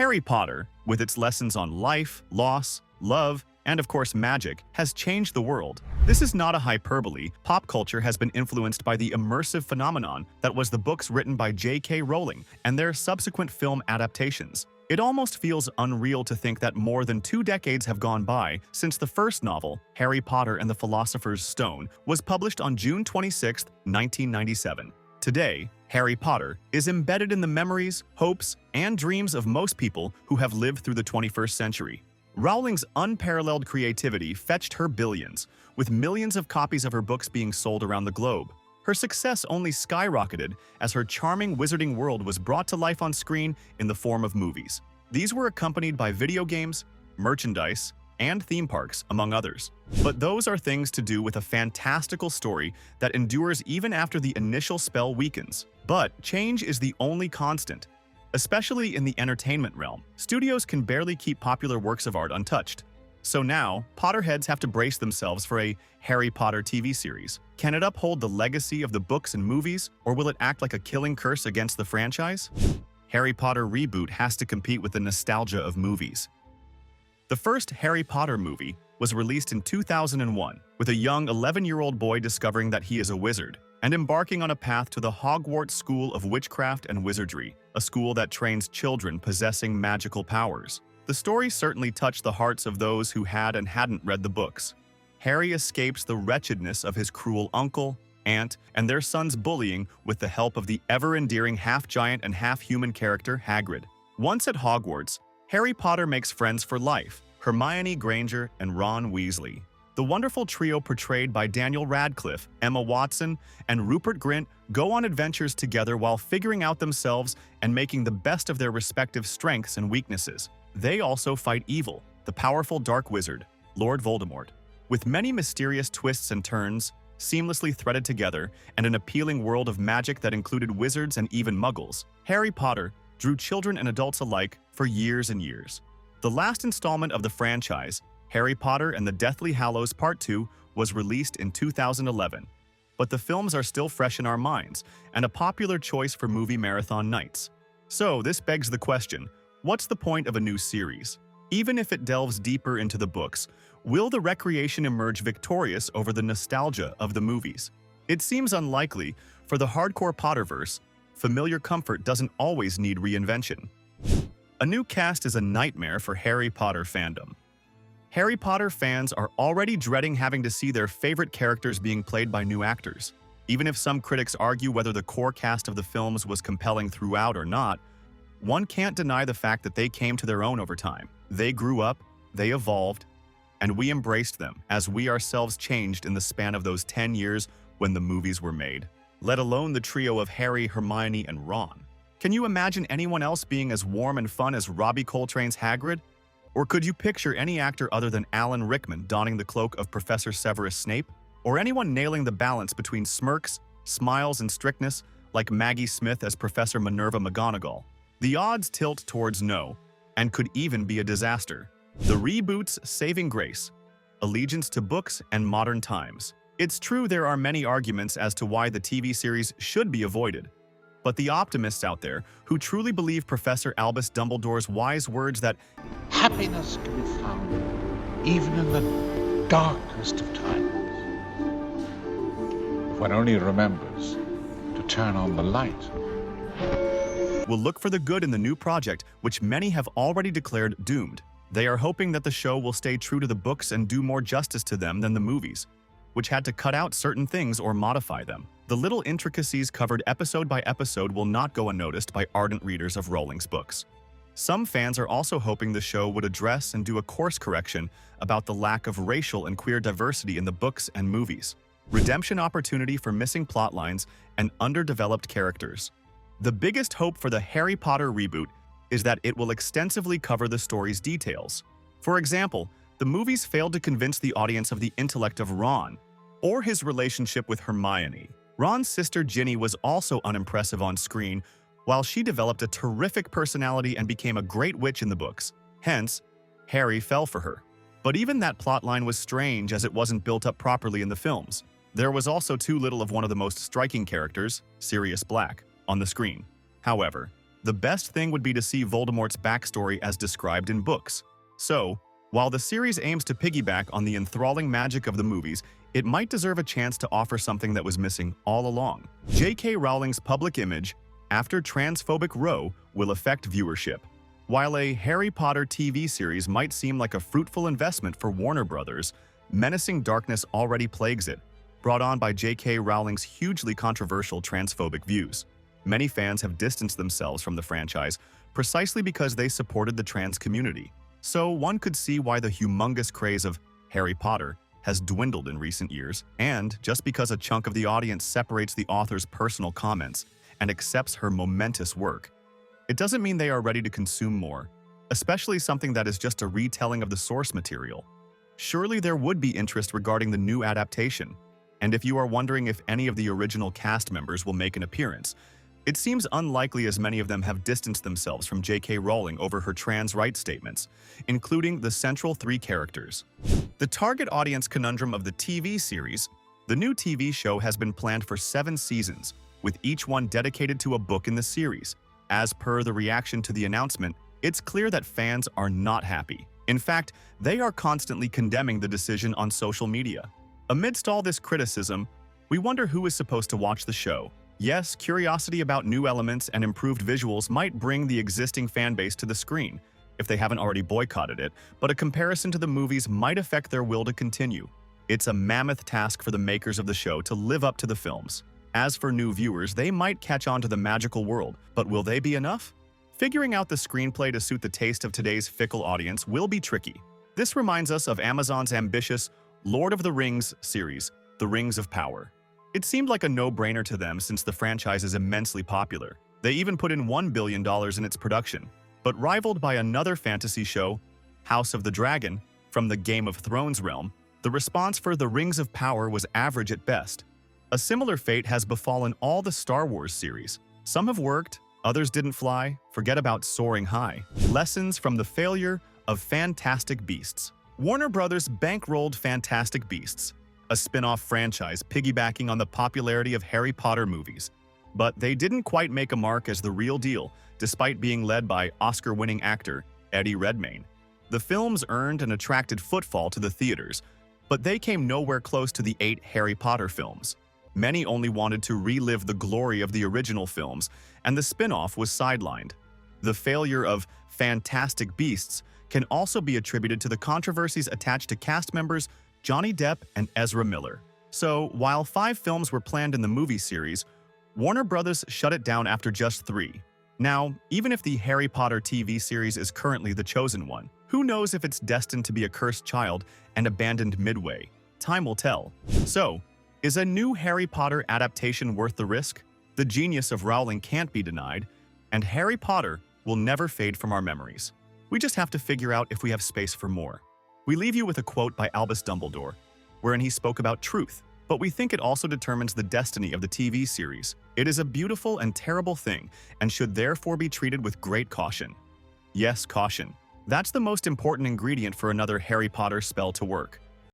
Harry Potter, with its lessons on life, loss, love, and of course magic, has changed the world. This is not a hyperbole. Pop culture has been influenced by the immersive phenomenon that was the books written by J.K. Rowling and their subsequent film adaptations. It almost feels unreal to think that more than 2 decades have gone by since the first novel, Harry Potter and the Philosopher's Stone, was published on June 26, 1997. Today, Harry Potter is embedded in the memories, hopes, and dreams of most people who have lived through the 21st century. Rowling's unparalleled creativity fetched her billions, with millions of copies of her books being sold around the globe. Her success only skyrocketed as her charming wizarding world was brought to life on screen in the form of movies. These were accompanied by video games, merchandise, and theme parks, among others. But those are things to do with a fantastical story that endures even after the initial spell weakens. But change is the only constant. Especially in the entertainment realm, studios can barely keep popular works of art untouched. So now, Potterheads have to brace themselves for a Harry Potter TV series. Can it uphold the legacy of the books and movies, or will it act like a killing curse against the franchise? Harry Potter reboot has to compete with the nostalgia of movies. The first Harry Potter movie was released in 2001, with a young 11-year-old boy discovering that he is a wizard and embarking on a path to the Hogwarts School of Witchcraft and Wizardry, a school that trains children possessing magical powers. The story certainly touched the hearts of those who had and hadn't read the books. Harry escapes the wretchedness of his cruel uncle, aunt, and their son's bullying with the help of the ever-endearing half-giant and half-human character Hagrid. Once at Hogwarts, Harry Potter makes friends for life, Hermione Granger and Ron Weasley. The wonderful trio portrayed by Daniel Radcliffe, Emma Watson, and Rupert Grint go on adventures together while figuring out themselves and making the best of their respective strengths and weaknesses. They also fight evil, the powerful dark wizard, Lord Voldemort. With many mysterious twists and turns, seamlessly threaded together, and an appealing world of magic that included wizards and even muggles, Harry Potter drew children and adults alike for years and years. The last installment of the franchise, Harry Potter and the Deathly Hallows Part 2, was released in 2011. But the films are still fresh in our minds and a popular choice for movie marathon nights. So this begs the question, what's the point of a new series? Even if it delves deeper into the books, will the recreation emerge victorious over the nostalgia of the movies? It seems unlikely. For the hardcore Potterverse, familiar comfort doesn't always need reinvention. A new cast is a nightmare for Harry Potter fandom. Harry Potter fans are already dreading having to see their favorite characters being played by new actors. Even if some critics argue whether the core cast of the films was compelling throughout or not, one can't deny the fact that they came to their own over time. They grew up, they evolved, and we embraced them as we ourselves changed in the span of those 10 years when the movies were made. Let alone the trio of Harry, Hermione, and Ron. Can you imagine anyone else being as warm and fun as Robbie Coltrane's Hagrid? Or could you picture any actor other than Alan Rickman donning the cloak of Professor Severus Snape? Or anyone nailing the balance between smirks, smiles, and strictness like Maggie Smith as Professor Minerva McGonagall? The odds tilt towards no, and could even be a disaster. The reboot's saving grace, allegiance to books and modern times. It's true there are many arguments as to why the TV series should be avoided. But the optimists out there who truly believe Professor Albus Dumbledore's wise words that happiness can be found even in the darkest of times, if one only remembers to turn on the light. Will look for the good in the new project, which many have already declared doomed. They are hoping that the show will stay true to the books and do more justice to them than the movies, which had to cut out certain things or modify them. The little intricacies covered episode by episode will not go unnoticed by ardent readers of Rowling's books. Some fans are also hoping the show would address and do a course correction about the lack of racial and queer diversity in the books and movies, redemption opportunity for missing plotlines, and underdeveloped characters. The biggest hope for the Harry Potter reboot is that it will extensively cover the story's details. For example, the movies failed to convince the audience of the intellect of Ron or his relationship with Hermione. Ron's sister Ginny was also unimpressive on screen, while she developed a terrific personality and became a great witch in the books. Hence, Harry fell for her. But even that plotline was strange as it wasn't built up properly in the films. There was also too little of one of the most striking characters, Sirius Black, on the screen. However, the best thing would be to see Voldemort's backstory as described in books. So, while the series aims to piggyback on the enthralling magic of the movies, it might deserve a chance to offer something that was missing all along. J.K. Rowling's public image after transphobic row will affect viewership. While a Harry Potter TV series might seem like a fruitful investment for Warner Brothers, menacing darkness already plagues it, brought on by J.K. Rowling's hugely controversial transphobic views. Many fans have distanced themselves from the franchise precisely because they supported the trans community. So one could see why the humongous craze of Harry Potter has dwindled in recent years, and just because a chunk of the audience separates the author's personal comments and accepts her momentous work, it doesn't mean they are ready to consume more, especially something that is just a retelling of the source material. Surely there would be interest regarding the new adaptation, and if you are wondering if any of the original cast members will make an appearance, it seems unlikely as many of them have distanced themselves from J.K. Rowling over her trans rights statements, including the central three characters. The target audience conundrum of the TV series: the new TV show has been planned for 7 seasons, with each one dedicated to a book in the series. As per the reaction to the announcement, it's clear that fans are not happy. In fact, they are constantly condemning the decision on social media. Amidst all this criticism, we wonder who is supposed to watch the show. Yes, curiosity about new elements and improved visuals might bring the existing fanbase to the screen, if they haven't already boycotted it, but a comparison to the movies might affect their will to continue. It's a mammoth task for the makers of the show to live up to the films. As for new viewers, they might catch on to the magical world, but will they be enough? Figuring out the screenplay to suit the taste of today's fickle audience will be tricky. This reminds us of Amazon's ambitious Lord of the Rings series, The Rings of Power. It seemed like a no-brainer to them since the franchise is immensely popular. They even put in $1 billion in its production. But rivaled by another fantasy show, House of the Dragon, from the Game of Thrones realm, the response for The Rings of Power was average at best. A similar fate has befallen all the Star Wars series. Some have worked, others didn't fly. Forget about soaring high. Lessons from the failure of Fantastic Beasts. Warner Brothers bankrolled Fantastic Beasts, a spin-off franchise piggybacking on the popularity of Harry Potter movies. But they didn't quite make a mark as the real deal, despite being led by Oscar-winning actor Eddie Redmayne. The films earned and attracted footfall to the theaters, but they came nowhere close to the 8 Harry Potter films. Many only wanted to relive the glory of the original films, and the spin-off was sidelined. The failure of Fantastic Beasts can also be attributed to the controversies attached to cast members Johnny Depp and Ezra Miller. So, while 5 films were planned in the movie series, Warner Brothers shut it down after just 3. Now, even if the Harry Potter TV series is currently the chosen one, who knows if it's destined to be a cursed child and abandoned midway? Time will tell. So, is a new Harry Potter adaptation worth the risk? The genius of Rowling can't be denied, and Harry Potter will never fade from our memories. We just have to figure out if we have space for more. We leave you with a quote by Albus Dumbledore, wherein he spoke about truth, but we think it also determines the destiny of the TV series. It is a beautiful and terrible thing, and should therefore be treated with great caution. Yes, caution. That's the most important ingredient for another Harry Potter spell to work.